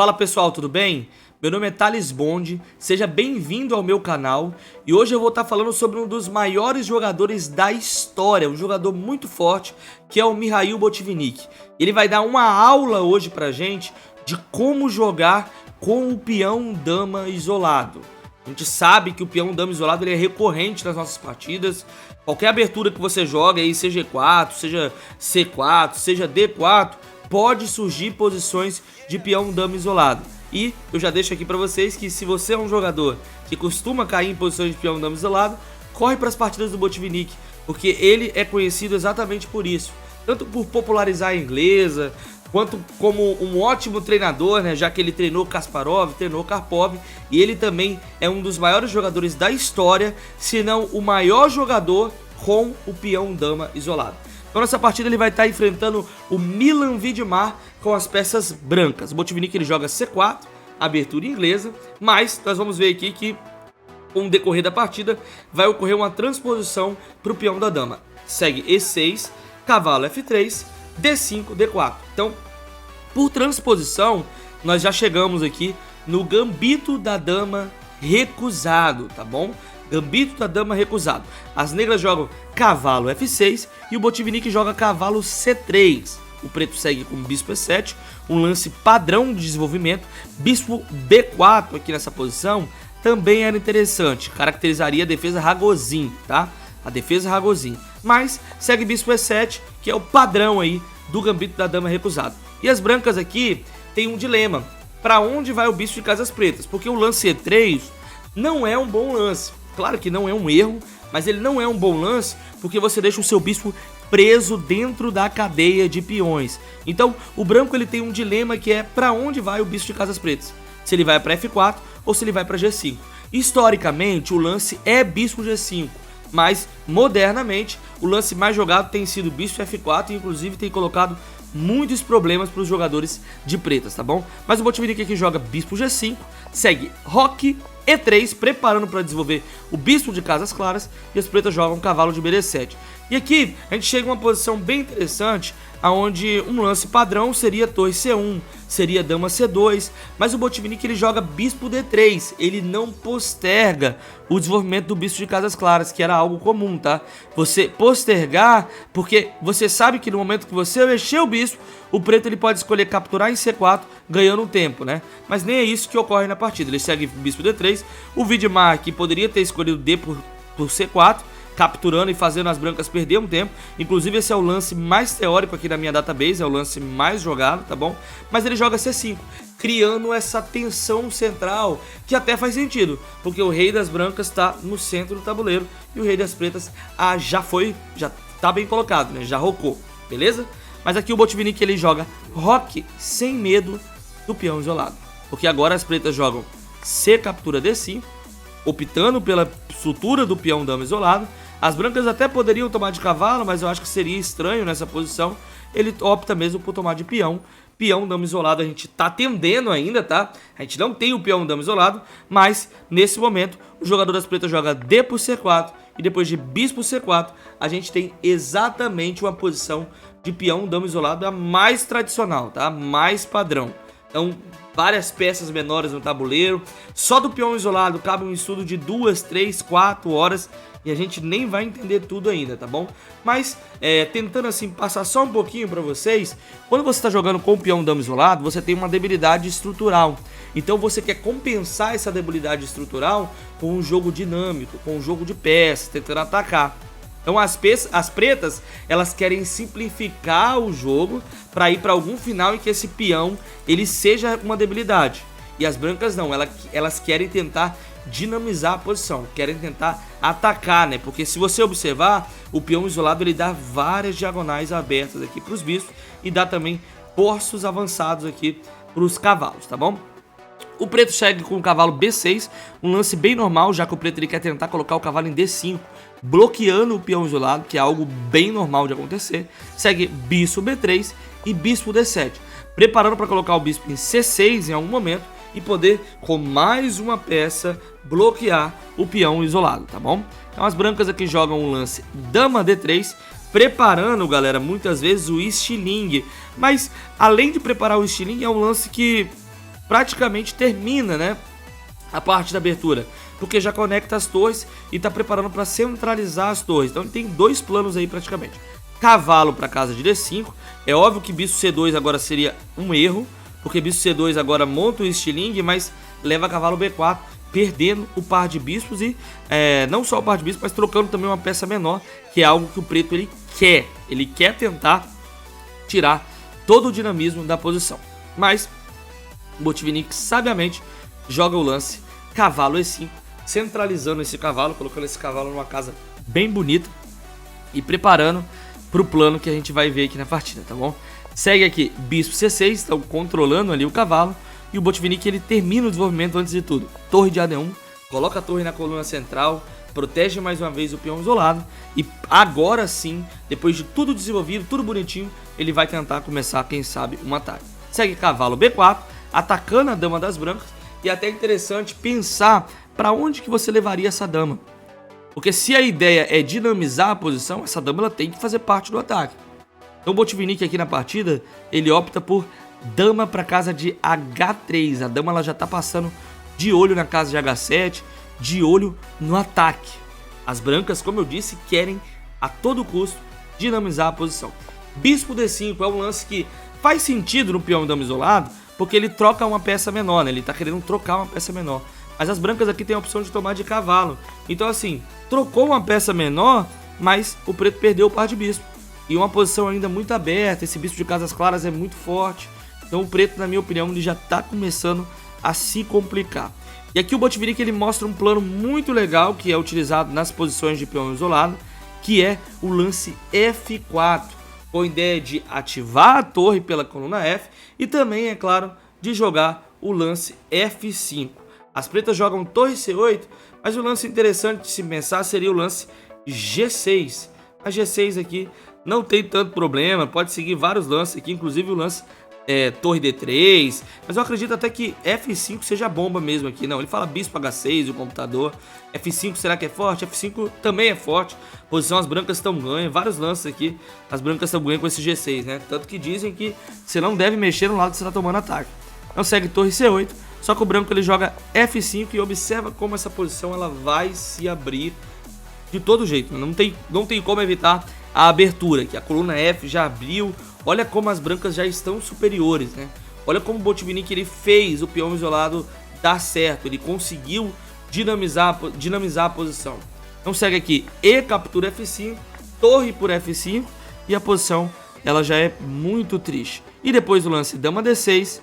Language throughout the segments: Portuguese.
Fala pessoal, tudo bem? Meu nome é Thales Bond, seja bem-vindo ao meu canal e hoje eu vou estar falando sobre um dos maiores jogadores da história, um jogador muito forte que é o Mikhail Botvinnik. Ele vai dar uma aula hoje pra gente de como jogar com o peão dama isolado. A gente sabe que o peão dama isolado ele é recorrente nas nossas partidas. Qualquer abertura que você joga aí, seja E4, seja C4, seja D4, pode surgir posições de peão dama isolado. E eu já deixo aqui pra vocês que se você é um jogador que costuma cair em posições de peão dama isolado, corre para as partidas do Botvinnik, porque ele é conhecido exatamente por isso. Tanto por popularizar a inglesa, quanto como um ótimo treinador, né, já que ele treinou Kasparov, treinou Karpov, e ele também é um dos maiores jogadores da história, se não o maior jogador com o peão dama isolado. Então nessa partida ele vai estar enfrentando o Milan Vidmar com as peças brancas. O Botvinnik ele joga C4, abertura inglesa, mas nós vamos ver aqui que com o decorrer da partida vai ocorrer uma transposição para o peão da dama. Segue E6, cavalo F3, D5, D4. Então, por transposição, nós já chegamos aqui no gambito da dama recusado, tá bom? Gambito da dama recusado. As negras jogam cavalo F6 e o Botvinnik joga cavalo C3. O preto segue com bispo E7, um lance padrão de desenvolvimento. Bispo B4 aqui nessa posição também era interessante, caracterizaria a defesa Ragozin, tá? A defesa Ragozin. Mas segue bispo E7, que é o padrão aí do gambito da dama recusado. E as brancas aqui tem um dilema. Para onde vai o bispo de casas pretas? Porque o lance E3 não é um bom lance. Claro que não é um erro, mas ele não é um bom lance porque você deixa o seu bispo preso dentro da cadeia de peões. Então o branco ele tem um dilema que é para onde vai o bispo de casas pretas. Se ele vai para F4 ou se ele vai para G5. Historicamente o lance é bispo G5. Mas, modernamente, o lance mais jogado tem sido bispo F4 e, inclusive, tem colocado muitos problemas para os jogadores de pretas, tá bom? Mas o Botvinnik aqui joga bispo G5, segue roque E3, preparando para desenvolver o bispo de casas claras, e as pretas jogam cavalo de BD7. E aqui, a gente chega a uma posição bem interessante, onde um lance padrão seria torre C1, seria dama C2, mas o Botvinnik ele joga bispo D3, ele não posterga o desenvolvimento do bispo de casas claras, que era algo comum, tá? Você postergar, porque você sabe que no momento que você mexer o bispo, o preto ele pode escolher capturar em C4, ganhando um tempo, né? Mas nem é isso que ocorre na partida, ele segue bispo D3, o Vidmar aqui poderia ter escolhido D por C4, capturando e fazendo as brancas perder um tempo. Inclusive esse é o lance mais teórico aqui na minha database, é o lance mais jogado, tá bom? Mas ele joga C5, criando essa tensão central, que até faz sentido, porque o rei das brancas está no centro do tabuleiro e o rei das pretas já tá bem colocado, né? Já rocou, beleza? Mas aqui o Botvinnik ele joga roque sem medo do peão isolado, porque agora as pretas jogam C captura D5, optando pela sutura do peão dama isolado. As brancas até poderiam tomar de cavalo, mas eu acho que seria estranho nessa posição. Ele opta mesmo por tomar de peão. Peão dama isolado a gente tá tendendo ainda, tá? A gente não tem o peão dama isolado, mas nesse momento o jogador das pretas joga D por C4 e depois de bispo C4 a gente tem exatamente uma posição de peão dama isolado a mais tradicional, tá? Mais padrão. Então, várias peças menores no tabuleiro. Só do peão isolado cabe um estudo de 2, 3, 4 horas e a gente nem vai entender tudo ainda, tá bom? Mas, tentando assim passar só um pouquinho para vocês, quando você está jogando com o peão dama isolado, você tem uma debilidade estrutural. Então você quer compensar essa debilidade estrutural com um jogo dinâmico, com um jogo de peças, tentando atacar. Então as pretas, elas querem simplificar o jogo para ir para algum final em que esse peão ele seja uma debilidade. E as brancas não, elas querem tentar dinamizar a posição, querem tentar atacar, né? Porque se você observar, o peão isolado ele dá várias diagonais abertas aqui para os bispos e dá também postos avançados aqui para os cavalos, tá bom? O preto segue com o cavalo B6, um lance bem normal, já que o preto ele quer tentar colocar o cavalo em D5, bloqueando o peão isolado, que é algo bem normal de acontecer. Segue bispo B3 e bispo D7, preparando para colocar o bispo em C6 em algum momento e poder, com mais uma peça, bloquear o peão isolado, tá bom? Então as brancas aqui jogam um lance dama D3, preparando, galera, muitas vezes o estilingue. Mas, além de preparar o estilingue, é um lance que praticamente termina, né, a parte da abertura, porque já conecta as torres e tá preparando para centralizar as torres. Então ele tem 2 planos aí praticamente. Cavalo para casa de D5. É óbvio que bispo C2 agora seria um erro, porque bispo C2 agora monta o estilingue, mas leva cavalo B4, perdendo o par de bispos e não só o par de bispos, mas trocando também uma peça menor, que é algo que o preto ele quer. Ele quer tentar tirar todo o dinamismo da posição. Mas o Botvinnik sabiamente joga o lance cavalo E5, centralizando esse cavalo, colocando esse cavalo numa casa bem bonita e preparando para o plano que a gente vai ver aqui na partida, tá bom? Segue aqui bispo C6, estão controlando ali o cavalo, e o Botvinnik ele termina o desenvolvimento antes de tudo. Torre de AD1, coloca a torre na coluna central, protege mais uma vez o peão isolado, e agora sim, depois de tudo desenvolvido, tudo bonitinho, ele vai tentar começar, quem sabe, um ataque. Segue cavalo B4, atacando a dama das brancas, e é até interessante pensar para onde que você levaria essa dama. Porque se a ideia é dinamizar a posição, essa dama ela tem que fazer parte do ataque. Então o Botvinnik aqui na partida, ele opta por dama para casa de H3. A dama ela já está passando de olho na casa de H7, de olho no ataque. As brancas, como eu disse, querem a todo custo dinamizar a posição. Bispo D5 é um lance que faz sentido no peão dama isolado, porque ele troca uma peça menor, né? Ele está querendo trocar uma peça menor. Mas as brancas aqui tem a opção de tomar de cavalo. Então assim, trocou uma peça menor, mas o preto perdeu o par de bispo. E uma posição ainda muito aberta, esse bispo de casas claras é muito forte. Então o preto, na minha opinião, ele já está começando a se complicar. E aqui o Botvinnik ele mostra um plano muito legal que é utilizado nas posições de peão isolado, que é o lance F4, com a ideia de ativar a torre pela coluna F e também, é claro, de jogar o lance F5. As pretas jogam torre C8, mas o lance interessante de se pensar seria o lance G6. A G6 aqui não tem tanto problema, pode seguir vários lances aqui, inclusive o lance torre D3, mas eu acredito até que F5 seja a bomba mesmo aqui. Não, ele fala bispo H6, o computador. F5 será que é forte? F5 também é forte. Posição as brancas estão ganhando, vários lances aqui, as brancas estão ganhando com esse G6, né? Tanto que dizem que você não deve mexer no lado que você está tomando ataque. Então segue torre C8, só que o branco ele joga F5 e observa como essa posição ela vai se abrir de todo jeito. Não tem como evitar a abertura, que a coluna F já abriu. Olha como as brancas já estão superiores, né? Olha como o Botvinnik ele fez o peão isolado dar certo. Ele conseguiu dinamizar a posição. Então segue aqui E captura F5, torre por F5 e a posição ela já é muito triste. E depois do lance dama D6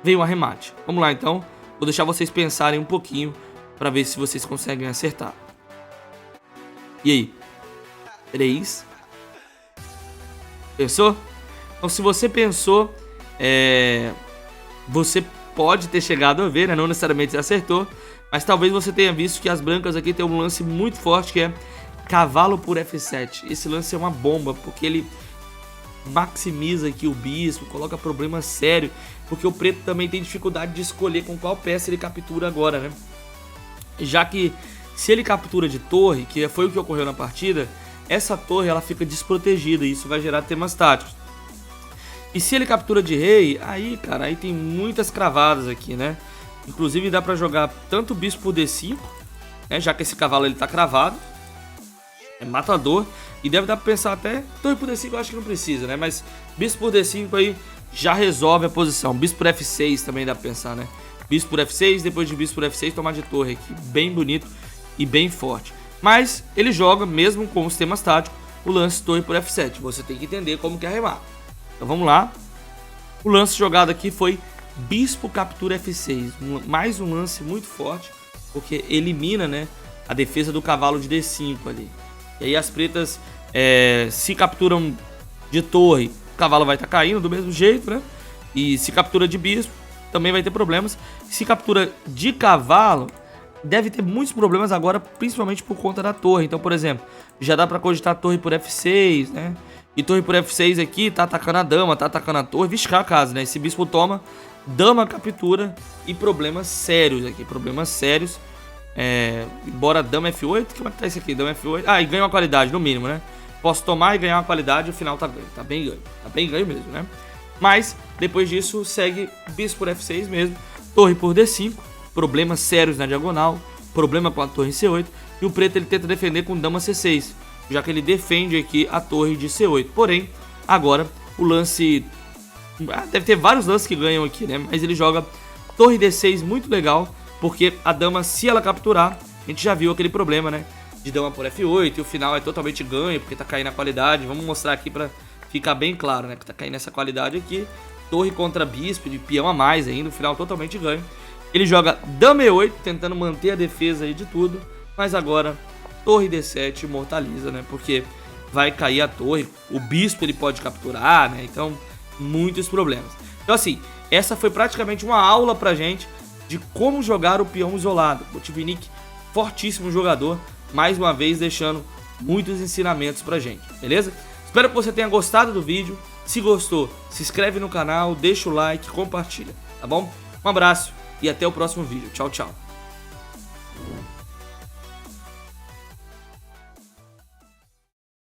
vem o arremate. Vamos lá então, vou deixar vocês pensarem um pouquinho para ver se vocês conseguem acertar. E aí? 3. Pensou? Então se você pensou, você pode ter chegado a ver, né? Não necessariamente acertou, mas talvez você tenha visto que as brancas aqui tem um lance muito forte que é cavalo por F7. Esse lance é uma bomba, porque ele maximiza aqui o bispo, coloca problema sério, porque o preto também tem dificuldade de escolher com qual peça ele captura agora, né? Já que se ele captura de torre, que foi o que ocorreu na partida, essa torre ela fica desprotegida e isso vai gerar temas táticos. E se ele captura de rei, aí, cara, aí tem muitas cravadas aqui, né? Inclusive dá pra jogar tanto bispo por D5, né? Já que esse cavalo ele tá cravado, é matador. E deve dar pra pensar até torre por D5, eu acho que não precisa, né? Mas bispo por D5 aí já resolve a posição. Bispo por F6 também dá pra pensar, né? Bispo por F6, depois de bispo por F6 tomar de torre aqui, bem bonito e bem forte. Mas ele joga, mesmo com os temas táticos, o lance torre por F7. Você tem que entender como que é arremata. Então vamos lá. O lance jogado aqui foi bispo captura F6. Mais um lance muito forte, porque elimina, né, a defesa do cavalo de D5 ali. E aí as pretas, se capturam de torre, o cavalo vai estar caindo do mesmo jeito, né? E se captura de bispo, também vai ter problemas. Se captura de cavalo, deve ter muitos problemas agora, principalmente por conta da torre. Então, por exemplo, já dá pra cogitar torre por F6, né? E torre por F6 aqui, tá atacando a dama, tá atacando a torre, vixe, a casa, né? Esse bispo toma, dama captura e problemas sérios aqui, problemas sérios. Embora dama F8, como é que tá isso aqui? Dama F8, e ganha uma qualidade, no mínimo, né? Posso tomar e ganhar uma qualidade, o final tá ganho, tá bem ganho mesmo, né? Mas, depois disso, segue bispo por F6 mesmo, torre por D5, problemas sérios na diagonal, problema com a torre em C8, e o preto ele tenta defender com dama C6, já que ele defende aqui a torre de C8. Porém, agora o lance... deve ter vários lances que ganham aqui, né? Mas ele joga torre D6 muito legal, porque a dama, se ela capturar, a gente já viu aquele problema, né? De dama por F8, e o final é totalmente ganho, porque tá caindo a qualidade. Vamos mostrar aqui pra ficar bem claro, né? Que tá caindo essa qualidade aqui. Torre contra bispo, de peão a mais ainda, o final totalmente ganho. Ele joga dama E8, tentando manter a defesa aí de tudo, mas agora torre D7 imortaliza, né? Porque vai cair a torre, o bispo ele pode capturar, né? Então, muitos problemas. Então assim, essa foi praticamente uma aula pra gente de como jogar o peão isolado. Botvinnik, fortíssimo jogador, mais uma vez deixando muitos ensinamentos pra gente, beleza? Espero que você tenha gostado do vídeo. Se gostou, se inscreve no canal, deixa o like, compartilha, tá bom? Um abraço e até o próximo vídeo. Tchau, tchau.